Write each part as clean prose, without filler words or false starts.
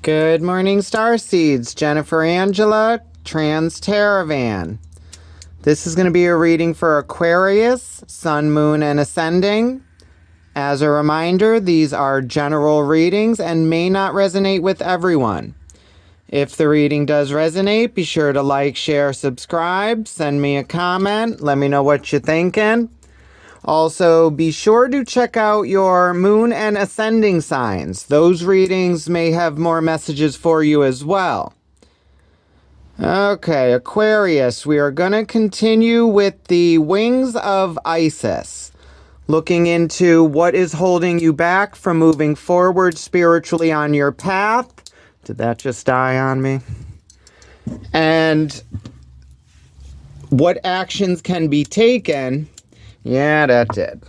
Good morning, Starseeds. Jennifer Angela, Trans-Teravan. This is going to be a reading for Aquarius, Sun, Moon, and Ascending. As a reminder, these are general readings and may not resonate with everyone. If the reading does resonate, be sure to like, share, subscribe, send me a comment, let me know what you're thinking. Also, be sure to check out your moon and ascending signs. Those readings may have more messages for you as well. Okay, Aquarius, we are going to continue with the Wings of Isis, looking into what is holding you back from moving forward spiritually on your path. Did that just die on me? And what actions can be taken. Yeah, that did.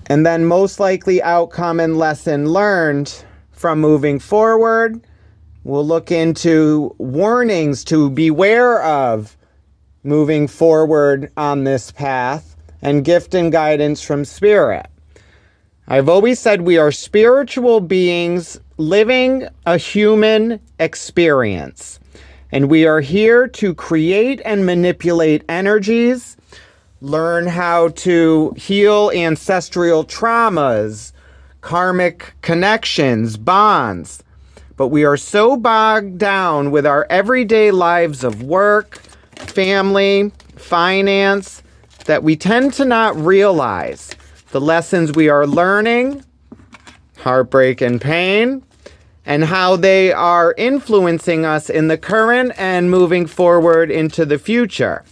And then most likely outcome and lesson learned from moving forward. We'll look into warnings to beware of moving forward on this path and gift and guidance from Spirit. I've always said we are spiritual beings living a human experience. And we are here to create and manipulate energies, learn how to heal ancestral traumas, karmic connections, bonds. But we are so bogged down with our everyday lives of work, family, finance, that we tend to not realize the lessons we are learning, heartbreak and pain, and how they are influencing us in the current and moving forward into the future.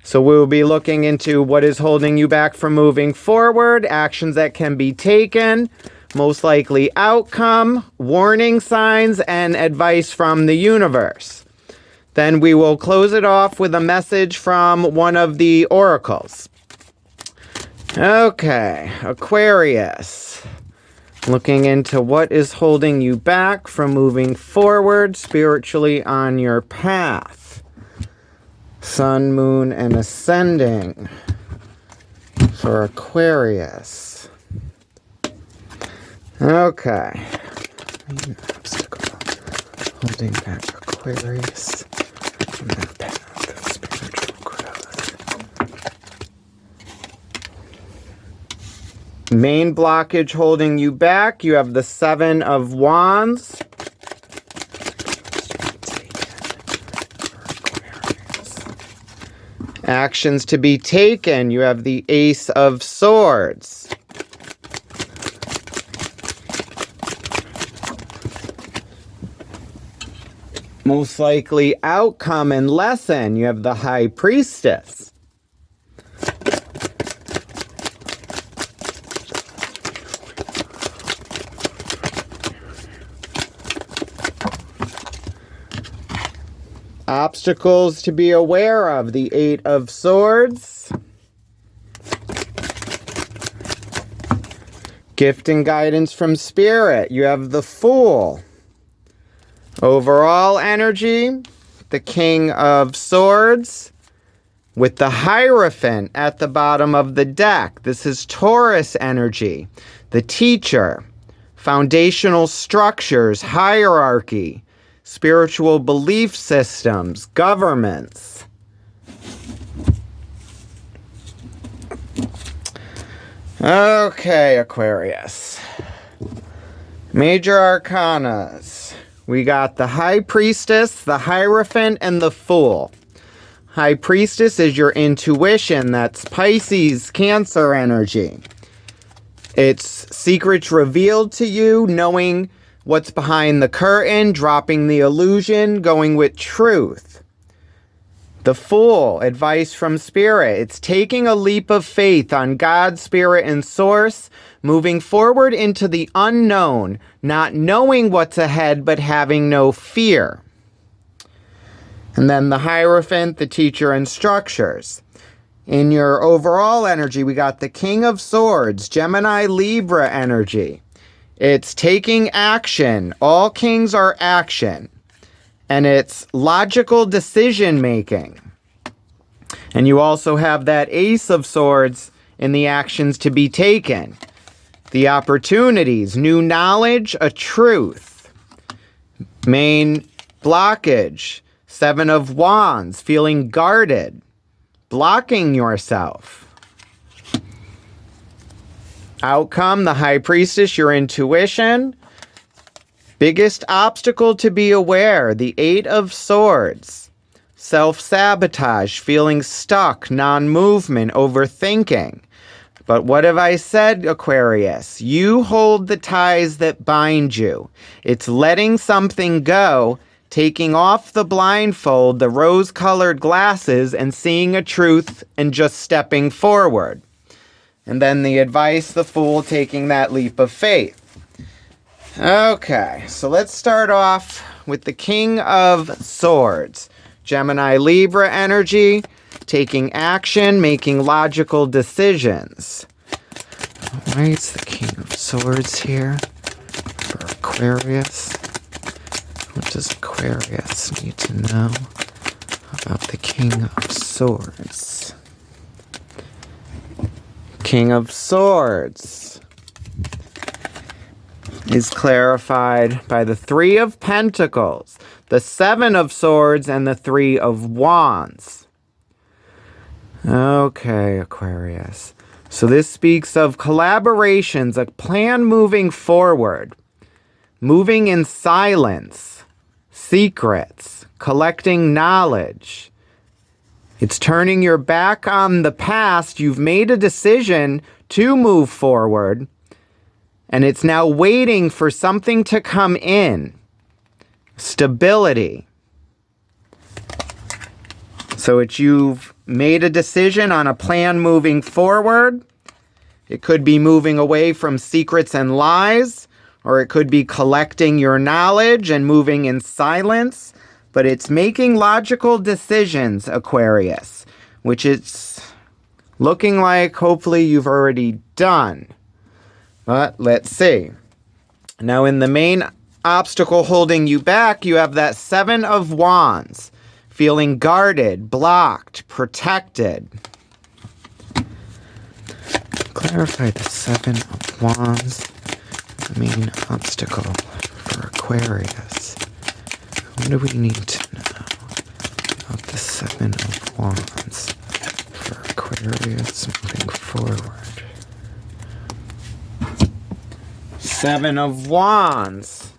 So we'll be looking into what is holding you back from moving forward, actions that can be taken, most likely outcome, warning signs, and advice from the universe. Then we will close it off with a message from one of the oracles. Okay, Aquarius. Looking into what is holding you back from moving forward spiritually on your path. Sun, Moon, and Ascending for Aquarius. Okay. Main obstacle holding back Aquarius from the path of spiritual growth. Main blockage holding you back, you have the Seven of Wands. Actions to be taken, you have the Ace of Swords. Most likely outcome and lesson, you have the High Priestess. Obstacles to be aware of, the Eight of Swords. Gift and guidance from Spirit, you have the Fool. Overall energy, the King of Swords with the Hierophant at the bottom of the deck. This is Taurus energy, the Teacher, foundational structures, hierarchy, spiritual belief systems, governments. Okay, Aquarius. Major arcanas. We got the High Priestess, the Hierophant, and the Fool. High Priestess is your intuition. That's Pisces, Cancer energy. It's secrets revealed to you, knowing what's behind the curtain, dropping the illusion, going with truth. The Fool, advice from Spirit. It's taking a leap of faith on God, Spirit, and Source, moving forward into the unknown, not knowing what's ahead, but having no fear. And then the Hierophant, the Teacher, and structures. In your overall energy, we got the King of Swords, Gemini, Libra energy. It's taking action. All kings are action. And it's logical decision making. And you also have that Ace of Swords in the actions to be taken. The opportunities, new knowledge, a truth. Main blockage, Seven of Wands, feeling guarded, blocking yourself. Outcome, the High Priestess, your intuition. Biggest obstacle to be aware, the Eight of Swords. Self-sabotage, feeling stuck, non-movement, overthinking. But what have I said, Aquarius? You hold the ties that bind you. It's letting something go, taking off the blindfold, the rose-colored glasses, and seeing a truth and just stepping forward. And then the advice, the Fool, taking that leap of faith. Okay, so let's start off with the King of Swords. Gemini Libra energy, taking action, making logical decisions. Why is the King of Swords here for Aquarius? What does Aquarius need to know about the King of Swords? King of Swords is clarified by the Three of Pentacles, the Seven of Swords, and the Three of Wands. Okay, Aquarius. So this speaks of collaborations, a plan moving forward, moving in silence, secrets, collecting knowledge. It's turning your back on the past. You've made a decision to move forward, and it's now waiting for something to come in. Stability. So you've made a decision on a plan moving forward. It could be moving away from secrets and lies, or it could be collecting your knowledge and moving in silence. But it's making logical decisions, Aquarius, which it's looking like hopefully you've already done. But let's see. Now in the main obstacle holding you back, you have that Seven of Wands, feeling guarded, blocked, protected. Clarify the Seven of Wands, the main obstacle for Aquarius. What do we need to know about the Seven of Wands for Aquarius moving forward? Seven of Wands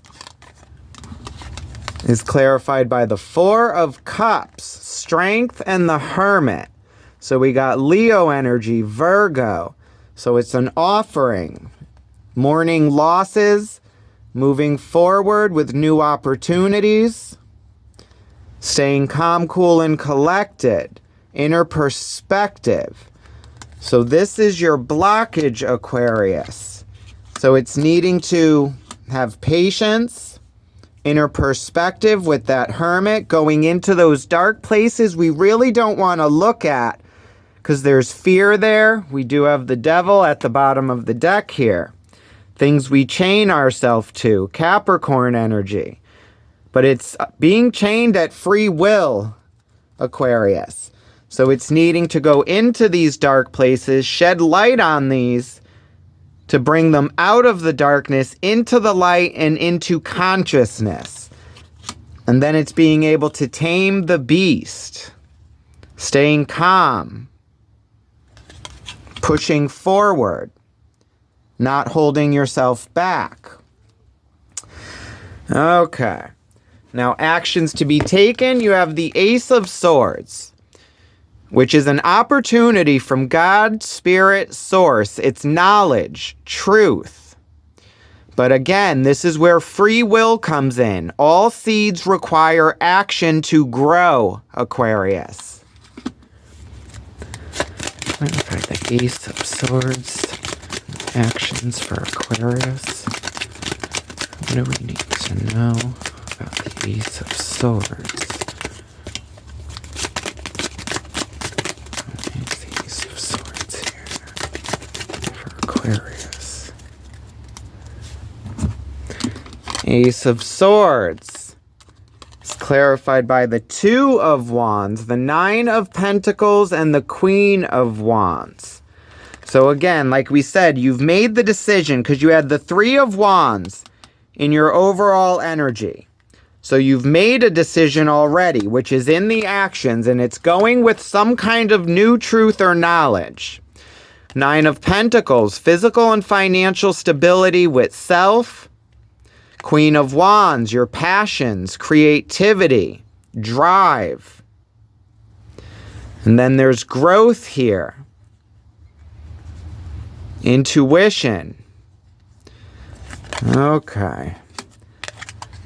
is clarified by the Four of Cups, Strength, and the Hermit. So we got Leo energy, Virgo. So it's an offering, mourning losses, moving forward with new opportunities, staying calm, cool, and collected, inner perspective. So this is your blockage, Aquarius. So it's needing to have patience, inner perspective with that Hermit, going into those dark places we really don't want to look at because there's fear there. We do have the Devil at the bottom of the deck here. Things we chain ourselves to, Capricorn energy. But it's being chained at free will, Aquarius. So it's needing to go into these dark places, shed light on these to bring them out of the darkness into the light and into consciousness. And then it's being able to tame the beast, staying calm, pushing forward, not holding yourself back. Okay. Now, actions to be taken. You have the Ace of Swords, which is an opportunity from God, Spirit, Source. It's knowledge, truth. But again, this is where free will comes in. All seeds require action to grow, Aquarius. Clarify the Ace of Swords. Actions for Aquarius. What do we need to know about the Ace of Swords? What is the Ace of Swords here for Aquarius? Ace of Swords is clarified by the Two of Wands, the Nine of Pentacles, and the Queen of Wands. So again, like we said, you've made the decision because you had the Three of Wands in your overall energy. So you've made a decision already, which is in the actions, and it's going with some kind of new truth or knowledge. 9 of Pentacles, physical and financial stability with self. Queen of Wands, your passions, creativity, drive. And then there's growth here. Intuition. Okay.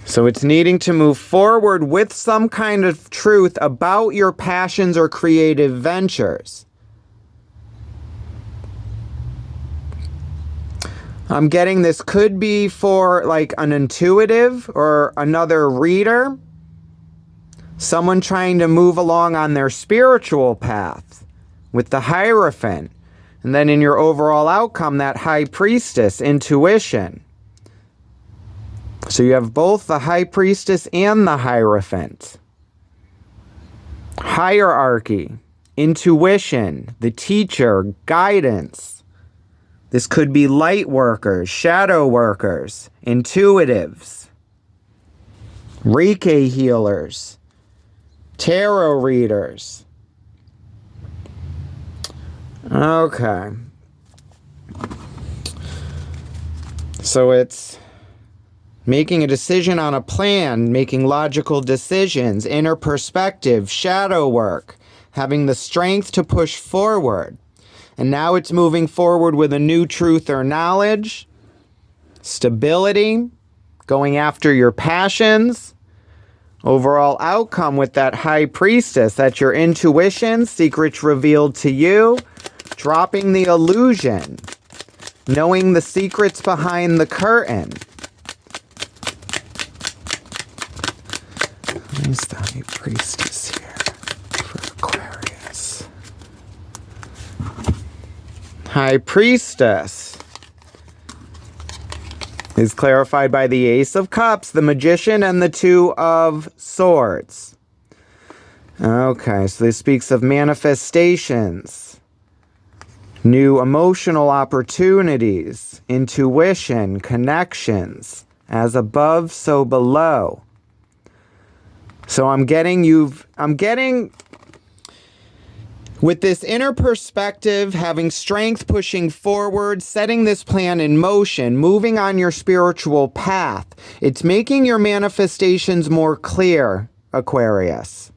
So it's needing to move forward with some kind of truth about your passions or creative ventures. I'm getting this could be for like an intuitive or another reader. Someone trying to move along on their spiritual path with the Hierophant. And then in your overall outcome, that High Priestess, intuition. So you have both the High Priestess and the Hierophant. Hierarchy, intuition, the teacher, guidance. This could be light workers, shadow workers, intuitives, Reiki healers, tarot readers. Okay. So it's making a decision on a plan, making logical decisions, inner perspective, shadow work, having the strength to push forward. And now it's moving forward with a new truth or knowledge, stability, going after your passions, overall outcome with that High Priestess, that's your intuition, secrets revealed to you, dropping the illusion, knowing the secrets behind the curtain. Where's the High Priestess here for Aquarius? High Priestess is clarified by the Ace of Cups, the Magician, and the 2 of Swords. Okay, so this speaks of manifestations, new emotional opportunities, intuition, connections, as above, so below. So I'm getting with this inner perspective, having strength, pushing forward, setting this plan in motion, moving on your spiritual path. It's making your manifestations more clear, Aquarius.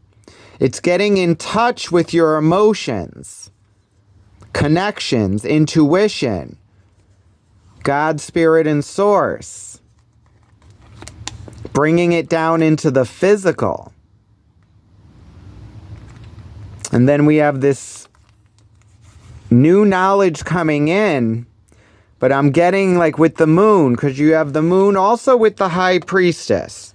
It's getting in touch with your emotions, connections, intuition, God, Spirit, and Source. Bringing it down into the physical. And then we have this new knowledge coming in, but I'm getting like with the moon, because you have the moon also with the High Priestess.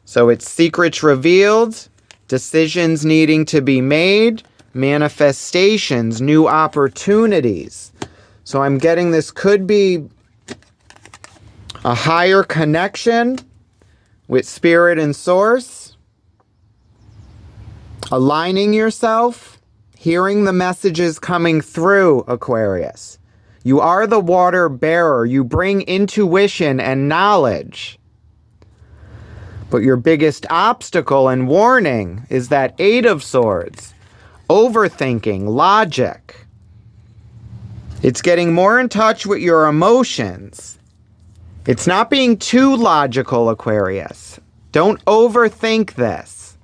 So it's secrets revealed, decisions needing to be made, manifestations, new opportunities. So I'm getting this could be a higher connection with Spirit and Source, aligning yourself, hearing the messages coming through, Aquarius. You are the water bearer. You bring intuition and knowledge. But your biggest obstacle and warning is that 8 of Swords, overthinking, logic. It's getting more in touch with your emotions. It's not being too logical, Aquarius. Don't overthink this.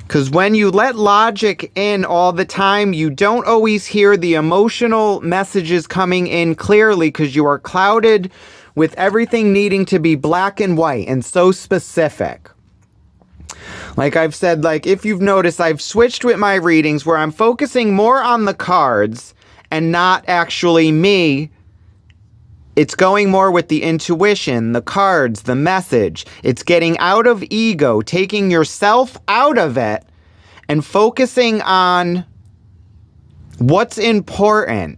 Because when you let logic in all the time, you don't always hear the emotional messages coming in clearly because you are clouded with everything needing to be black and white and so specific. Like I've said, like if you've noticed, I've switched with my readings where I'm focusing more on the cards and not actually me. It's going more with the intuition, the cards, the message. It's getting out of ego, taking yourself out of it and focusing on what's important.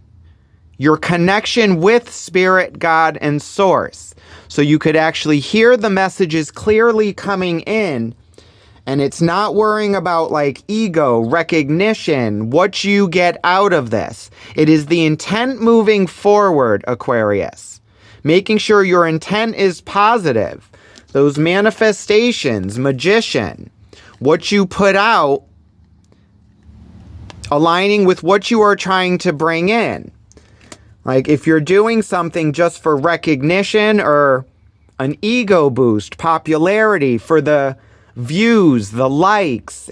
Your connection with Spirit, God, and Source. So you could actually hear the messages clearly coming in. And it's not worrying about like ego, recognition, what you get out of this. It is the intent moving forward, Aquarius. Making sure your intent is positive. those manifestations, magician, what you put out, aligning with what you are trying to bring in. Like if you're doing something just for recognition or an ego boost, popularity, for the views, the likes,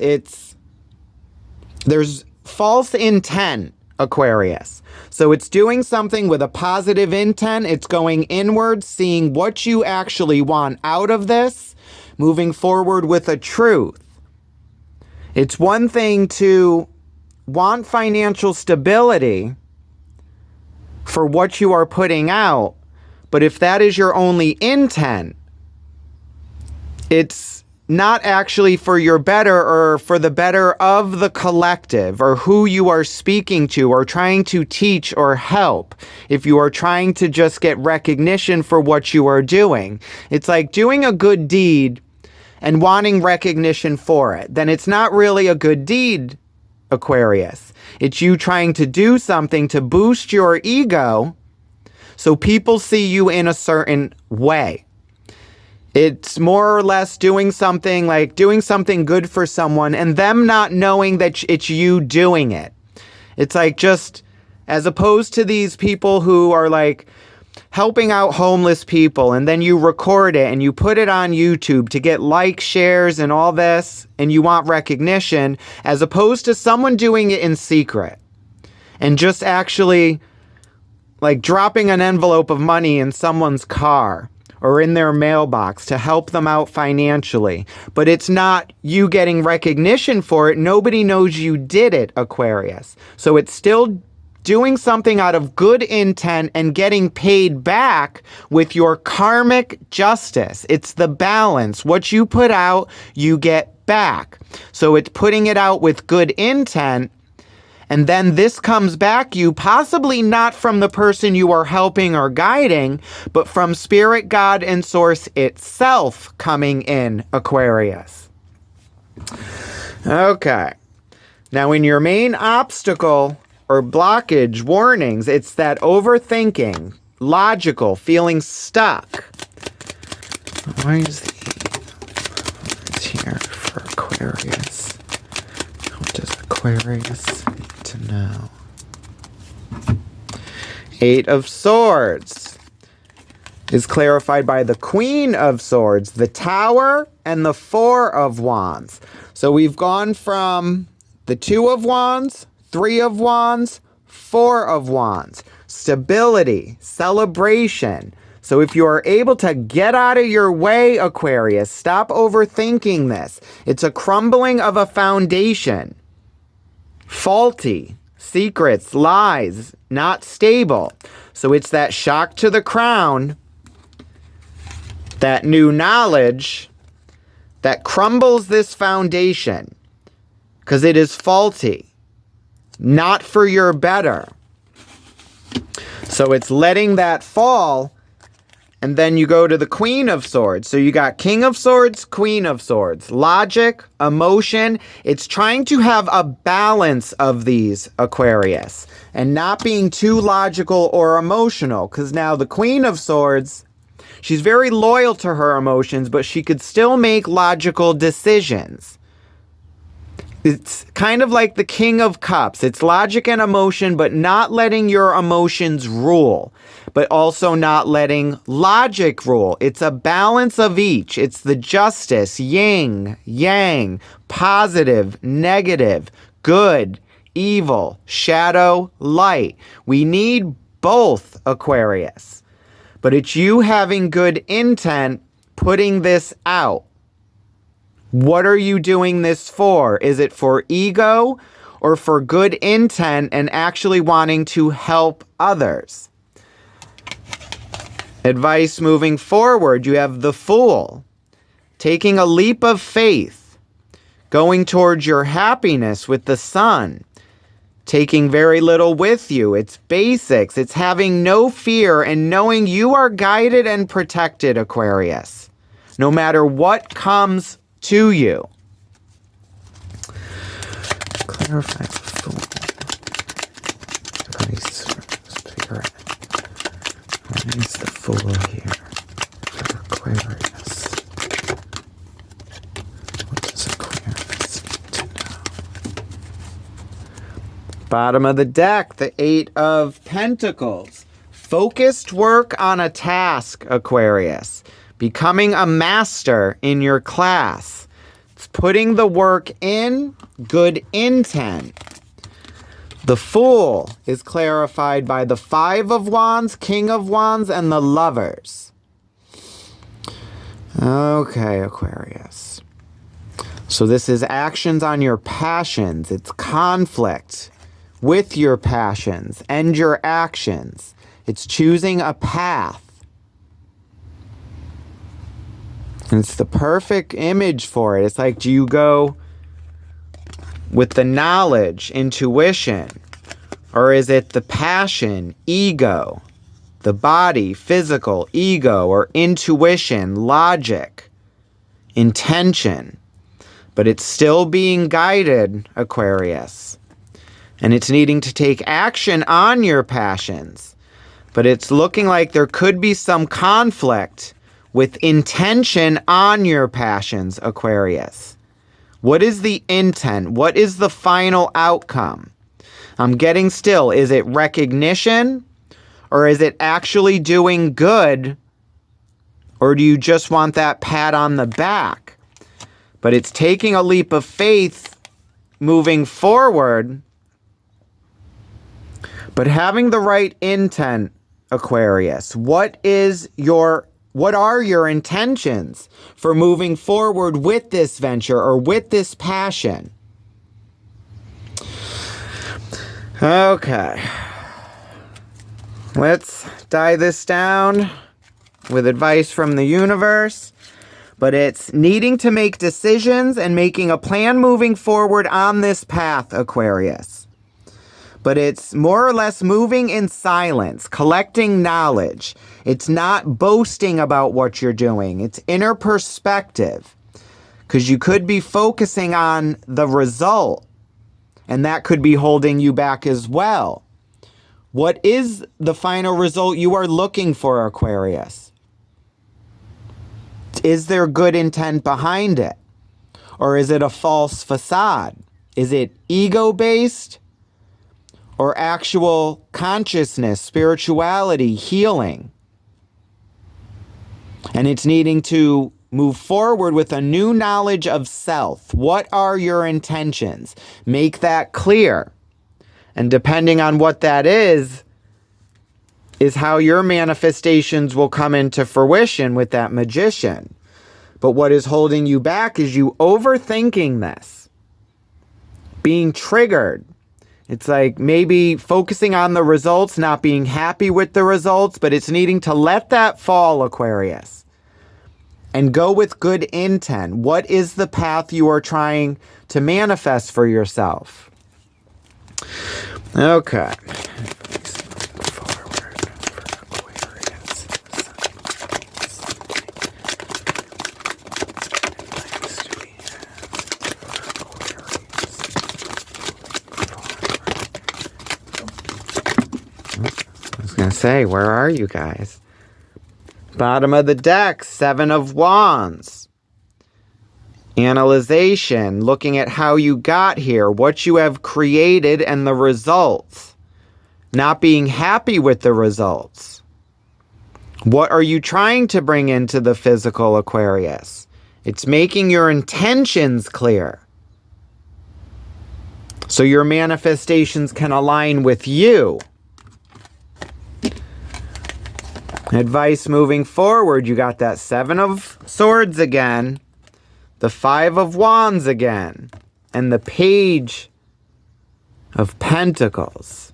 there's false intent, Aquarius. So it's doing something with a positive intent. It's going inward, seeing what you actually want out of this, moving forward with a truth. It's one thing to want financial stability for what you are putting out, but if that is your only intent, it's not actually for your better or for the better of the collective or who you are speaking to or trying to teach or help. If you are trying to just get recognition for what you are doing, it's like doing a good deed and wanting recognition for it. Then it's not really a good deed, Aquarius. It's you trying to do something to boost your ego so people see you in a certain way. It's more or less doing something good for someone and them not knowing that it's you doing it. It's like just as opposed to these people who are like helping out homeless people and then you record it and you put it on YouTube to get likes, shares, and all this, and you want recognition, as opposed to someone doing it in secret and just actually like dropping an envelope of money in someone's car or in their mailbox to help them out financially. But it's not you getting recognition for it. Nobody knows you did it, Aquarius. So it's still doing something out of good intent and getting paid back with your karmic justice. It's the balance. What you put out, you get back. So it's putting it out with good intent, and then this comes back you, possibly not from the person you are helping or guiding, but from Spirit, God, and Source itself coming in, Aquarius. Okay. Now, in your main obstacle or blockage warnings, it's that overthinking, logical, feeling stuck. Why is it's here for Aquarius? What does Aquarius need to know? Eight of Swords is clarified by the Queen of Swords, the Tower, and the Four of Wands. So we've gone from the Two of Wands, Three of Wands, Four of Wands. Stability, celebration. So if you are able to get out of your way, Aquarius, stop overthinking this. It's a crumbling of a foundation. Faulty, secrets, lies, not stable. So it's that shock to the crown, that new knowledge that crumbles this foundation because it is faulty. Not for your better. So it's letting that fall, and then you go to the Queen of Swords. So you got King of Swords, Queen of Swords. Logic, emotion. It's trying to have a balance of these, Aquarius, and not being too logical or emotional, because now the Queen of Swords, she's very loyal to her emotions, but she could still make logical decisions. It's kind of like the King of Cups. It's logic and emotion, but not letting your emotions rule, but also not letting logic rule. It's a balance of each. It's the justice, yin, yang, positive, negative, good, evil, shadow, light. We need both, Aquarius. But it's you having good intent, putting this out. What are you doing this for? Is it for ego or for good intent and actually wanting to help others? Advice moving forward, you have the Fool. Taking a leap of faith. Going towards your happiness with the Sun. Taking very little with you. It's basics. It's having no fear and knowing you are guided and protected, Aquarius. No matter what comes to you. Clarify the Fool. Advice from Spirit. What is the Fool here for Aquarius? Bottom of the deck, the Eight of Pentacles. Focused work on a task, Aquarius. Becoming a master in your class. It's putting the work in, good intent. The Fool is clarified by the Five of Wands, King of Wands, and the Lovers. Okay, Aquarius. So this is actions on your passions. It's conflict with your passions and your actions. It's choosing a path. And it's the perfect image for it. It's like, do you go with the knowledge, intuition, or is it the passion, ego, the body, physical, ego, or intuition, logic, intention? But it's still being guided, Aquarius. And it's needing to take action on your passions. But it's looking like there could be some conflict with intention on your passions, Aquarius. What is the intent? What is the final outcome? I'm getting still. Is it recognition? Or is it actually doing good? Or do you just want that pat on the back? But it's taking a leap of faith moving forward. But having the right intent, Aquarius. What are your intentions for moving forward with this venture or with this passion? Okay. Let's dive this down with advice from the universe. But it's needing to make decisions and making a plan moving forward on this path, Aquarius. But it's more or less moving in silence, collecting knowledge. It's not boasting about what you're doing. It's inner perspective. Because you could be focusing on the result, and that could be holding you back as well. What is the final result you are looking for, Aquarius? Is there good intent behind it? Or is it a false facade? Is it ego-based? Or actual consciousness, spirituality, healing? And it's needing to move forward with a new knowledge of self. What are your intentions? Make that clear. And depending on what that is how your manifestations will come into fruition with that magician. But what is holding you back is you overthinking this. Being triggered. It's like maybe focusing on the results, not being happy with the results, but it's needing to let that fall, Aquarius. And go with good intent. What is the path you are trying to manifest for yourself? Okay. Say, where are you guys? Bottom of the deck, Seven of Wands. Analyzation, looking at how you got here, what you have created and the results. Not being happy with the results. What are you trying to bring into the physical, Aquarius? It's making your intentions clear. So your manifestations can align with you. Advice moving forward, you got that Seven of Swords again, the Five of Wands again, and the Page of Pentacles.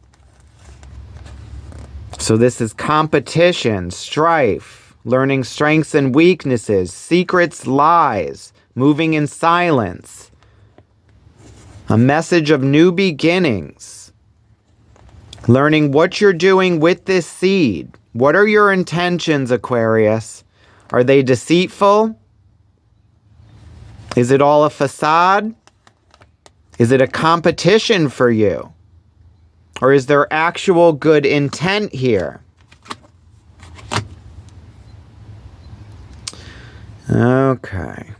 So this is competition, strife, learning strengths and weaknesses, secrets, lies, moving in silence, a message of new beginnings, learning what you're doing with this seed. What are your intentions, Aquarius? Are they deceitful? Is it all a facade? Is it a competition for you? Or is there actual good intent here? Okay.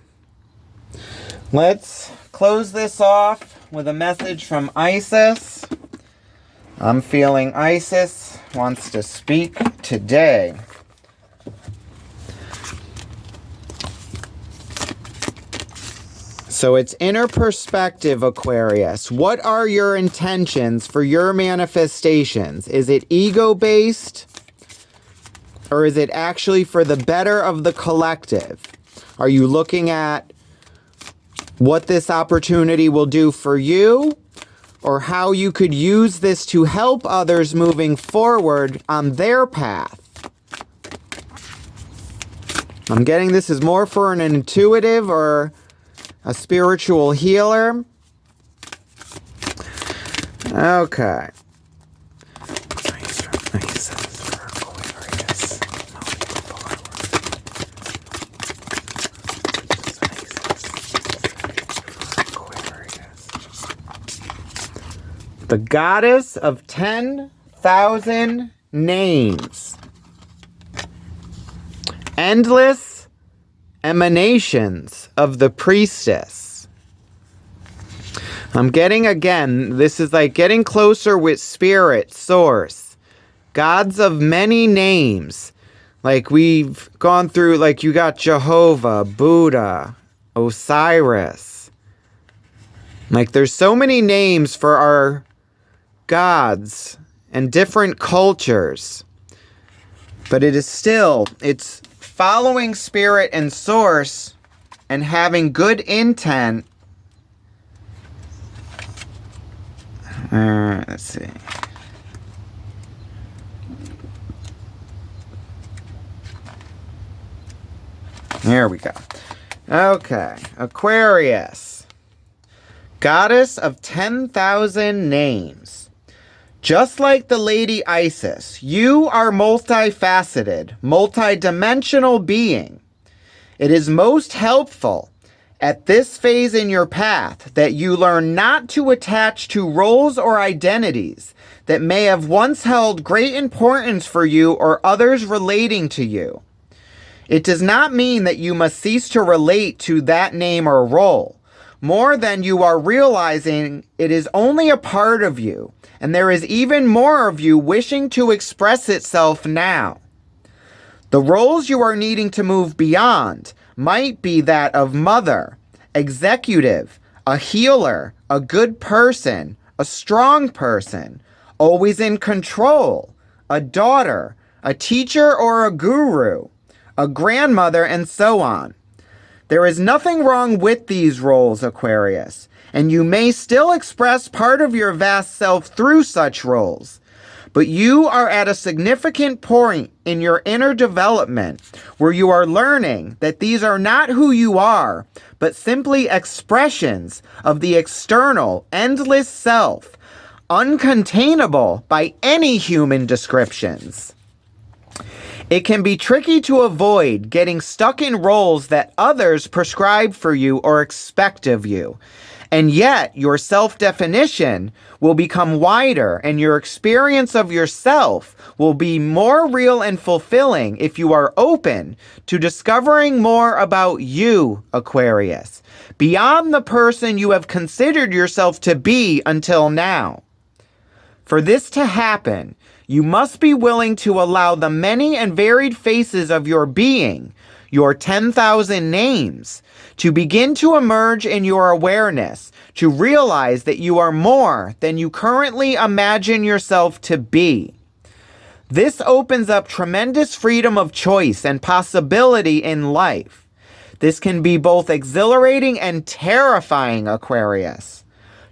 Let's close this off with a message from Isis. I'm feeling Isis wants to speak today. So it's inner perspective, Aquarius. What are your intentions for your manifestations? Is it ego-based? Or is it actually for the better of the collective? Are you looking at what this opportunity will do for you? Or how you could use this to help others moving forward on their path? I'm getting this is more for an intuitive or a spiritual healer. Okay. The goddess of 10,000 names. Endless emanations of the priestess. I'm getting, again, this is like getting closer with spirit, source. Gods of many names. Like we've gone through, like you got Jehovah, Buddha, Osiris. Like there's so many names for our gods and different cultures, but it is still, it's following spirit and source and having good intent. Let's see. There we go. Okay, Aquarius, goddess of 10,000 names. Just like the Lady Isis, you are multifaceted, multidimensional being. It is most helpful at this phase in your path that you learn not to attach to roles or identities that may have once held great importance for you or others relating to you. It does not mean that you must cease to relate to that name or role. More than you are realizing it is only a part of you, and there is even more of you wishing to express itself now. The roles you are needing to move beyond might be that of mother, executive, a healer, a good person, a strong person, always in control, a daughter, a teacher or a guru, a grandmother, and so on. There is nothing wrong with these roles, Aquarius, and you may still express part of your vast self through such roles. But you are at a significant point in your inner development where you are learning that these are not who you are, but simply expressions of the external, endless self, uncontainable by any human descriptions. It can be tricky to avoid getting stuck in roles that others prescribe for you or expect of you. And yet, your self-definition will become wider and your experience of yourself will be more real and fulfilling if you are open to discovering more about you, Aquarius, beyond the person you have considered yourself to be until now. For this to happen, you must be willing to allow the many and varied faces of your being, your 10,000 names, to begin to emerge in your awareness, to realize that you are more than you currently imagine yourself to be. This opens up tremendous freedom of choice and possibility in life. This can be both exhilarating and terrifying, Aquarius.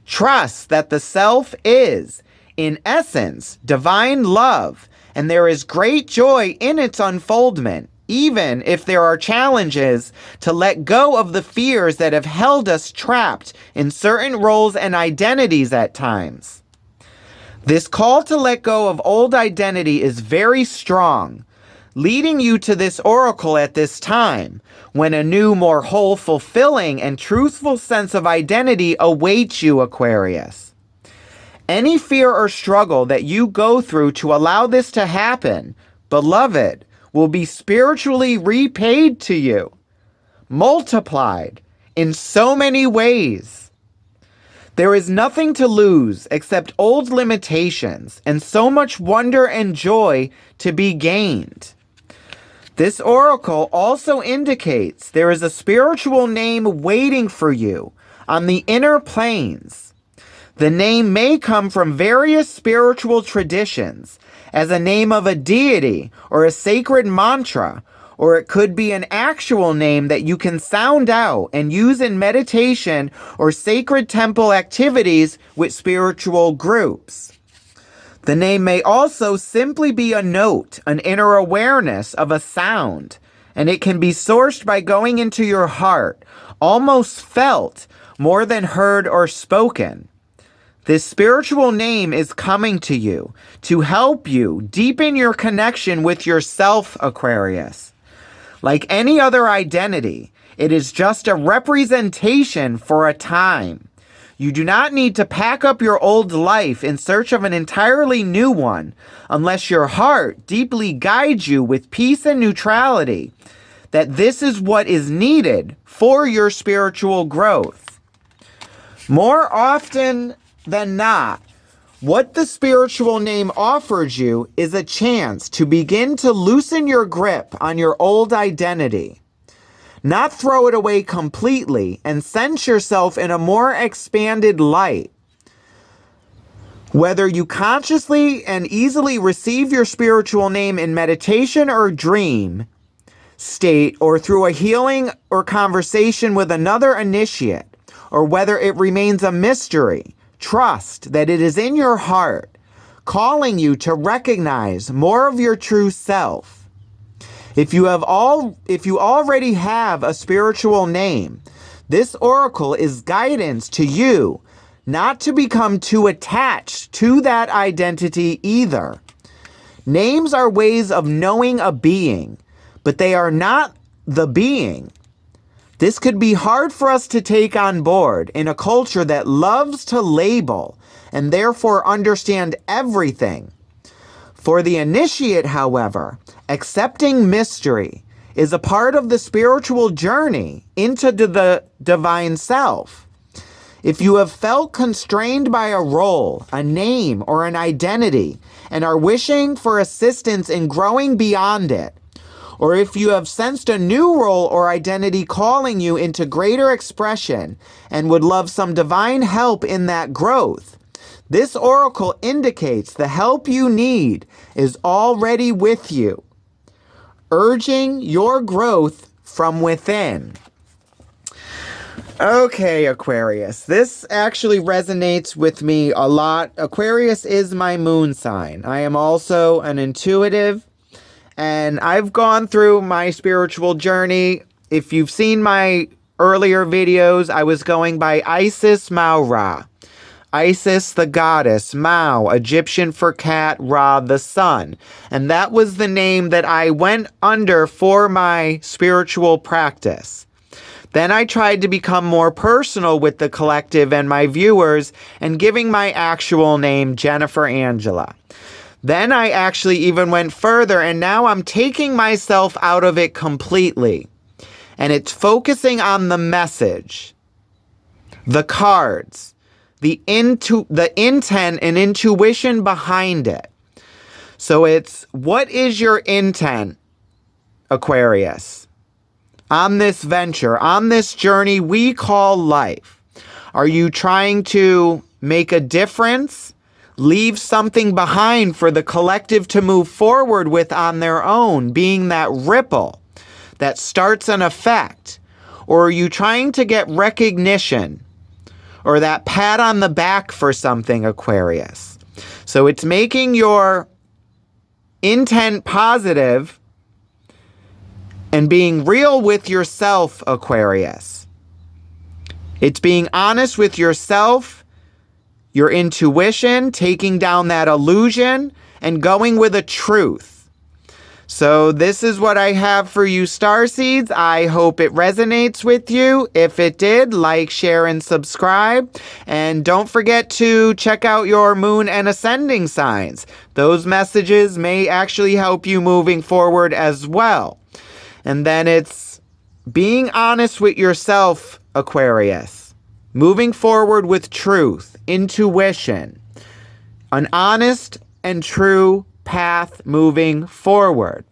Trust that the self is, in essence, divine love, and there is great joy in its unfoldment, even if there are challenges to let go of the fears that have held us trapped in certain roles and identities at times. This call to let go of old identity is very strong, leading you to this oracle at this time, when a new, more whole, fulfilling, and truthful sense of identity awaits you, Aquarius. Any fear or struggle that you go through to allow this to happen, beloved, will be spiritually repaid to you, multiplied in so many ways. There is nothing to lose except old limitations and so much wonder and joy to be gained. This oracle also indicates there is a spiritual name waiting for you on the inner planes. The name may come from various spiritual traditions as a name of a deity or a sacred mantra, or it could be an actual name that you can sound out and use in meditation or sacred temple activities with spiritual groups. The name may also simply be a note, an inner awareness of a sound, and it can be sourced by going into your heart, almost felt, more than heard or spoken. This spiritual name is coming to you to help you deepen your connection with yourself, Aquarius. Like any other identity, it is just a representation for a time. You do not need to pack up your old life in search of an entirely new one unless your heart deeply guides you with peace and neutrality that this is what is needed for your spiritual growth. More often than not, what the spiritual name offers you is a chance to begin to loosen your grip on your old identity. Not throw it away completely and sense yourself in a more expanded light. Whether you consciously and easily receive your spiritual name in meditation or dream state, or through a healing or conversation with another initiate, or whether it remains a mystery, trust that it is in your heart, calling you to recognize more of your true self. If you already have a spiritual name, this oracle is guidance to you not to become too attached to that identity either. Names are ways of knowing a being, but they are not the being. This could be hard for us to take on board in a culture that loves to label and therefore understand everything. For the initiate, however, accepting mystery is a part of the spiritual journey into the divine self. If you have felt constrained by a role, a name, or an identity, and are wishing for assistance in growing beyond it, or if you have sensed a new role or identity calling you into greater expression and would love some divine help in that growth, this oracle indicates the help you need is already with you, urging your growth from within. Okay, Aquarius, this actually resonates with me a lot. Aquarius is my moon sign. I am also an intuitive, and I've gone through my spiritual journey. If you've seen my earlier videos, I was going by Isis Maura. Isis, the goddess, Mao, Egyptian for cat, Ra, the sun. And that was the name that I went under for my spiritual practice. Then I tried to become more personal with the collective and my viewers and giving my actual name, Jennifer Angela. Then I actually even went further, and now I'm taking myself out of it completely. And it's focusing on the message, the cards, the intent and intuition behind it. So it's, what is your intent, Aquarius? On this venture, on this journey we call life. Are you trying to make a difference? Leave something behind for the collective to move forward with on their own, being that ripple that starts an effect? Or are you trying to get recognition or that pat on the back for something, Aquarius? So it's making your intent positive and being real with yourself, Aquarius. It's being honest with yourself, your intuition, taking down that illusion, and going with a truth. So this is what I have for you, starseeds. I hope it resonates with you. If it did, like, share, and subscribe. And don't forget to check out your moon and ascending signs. Those messages may actually help you moving forward as well. And then it's being honest with yourself, Aquarius. moving forward with truth, intuition, an honest and true path moving forward.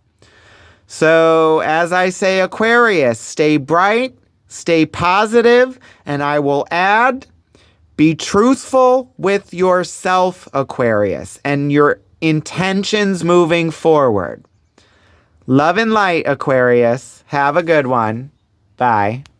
So, as I say, Aquarius, stay bright, stay positive, and I will add, be truthful with yourself, Aquarius, and your intentions moving forward. Love and light, Aquarius. Have a good one. Bye.